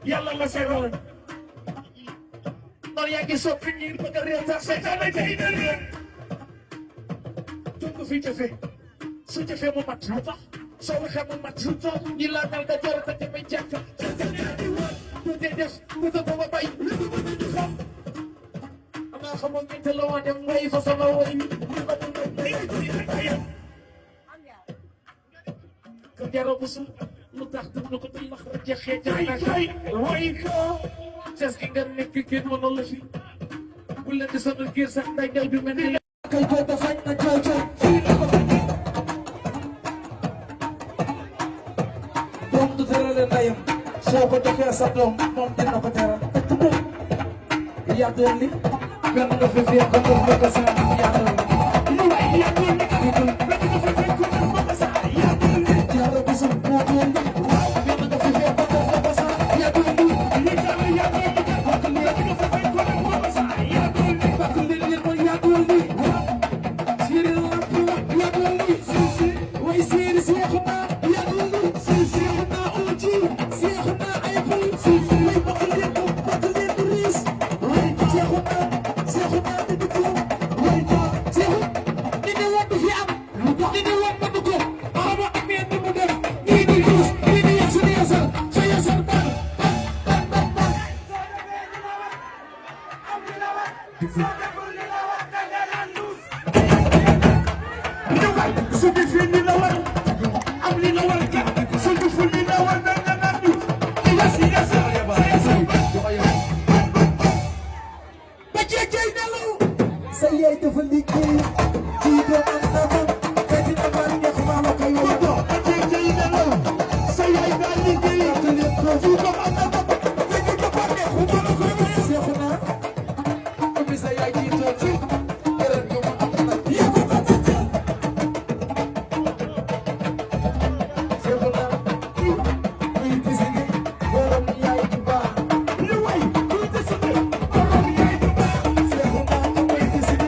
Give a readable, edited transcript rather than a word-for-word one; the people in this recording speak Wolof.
Yalla la seeroon noonu yaa ngi soppi ñi bëgg a réer sax seytaane tey na leen jóg fi jafe su jafe mu mat lu tax soo waxee mu mat lu tax ñi la dal da jor ko tamit jàpp bu dee def bu ko ba bay ama xamoon ni te la waa dem way fa sama way ko jaro busu lu tax du ko tay wax rek jeexee jaay way ko c'est ce nga nekk kenn mënul la fi bu leen di sonal giir sax nday nday bi mel ni kay ko dafañ na joojo fii la ko doom du terale ndayam soo ko joxee sa doom moom dina ko teral yaa doon li benn nga fi fii ko doon ko sa yaa doon li way yaa doon li benn nga fi fii ko doon ko sa yaa doon li jaara bisu moo doon li Say yeah, the